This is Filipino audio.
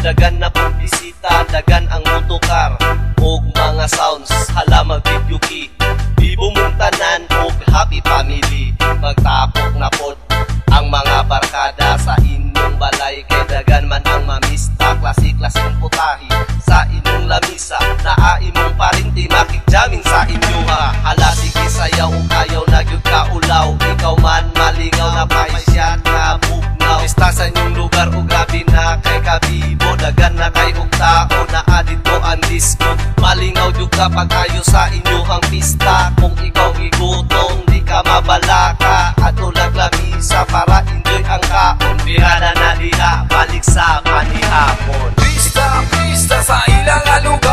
dagan na pong bisita, dagan ang motokar og mga sounds, hala mag-video key. Bibo mong tanan og happy family. Magtapok na pod ang mga barkada sa inyong balay, kay dagan man ang mamista, klase-klaseng putahi sa inyong lamisa. Naai mong parinti makigjamin sa inyo ha. Hala sige sayaw o kayaw na gyud ka ulaw, ikaw man malingaw na paisya ka bugnaw. Pista sa inyong lugar o grabe na kay kabibo, dagan na kay og tao na adito ang disco. Malingaw gyud ka pag-ayo sa inyong pista. Kung ikaw igutong di ka mabalaka, ato lamisa para enjoy ang kaon. Birada na diha balik sa panihapon. Pista, pista sa ilang lugar.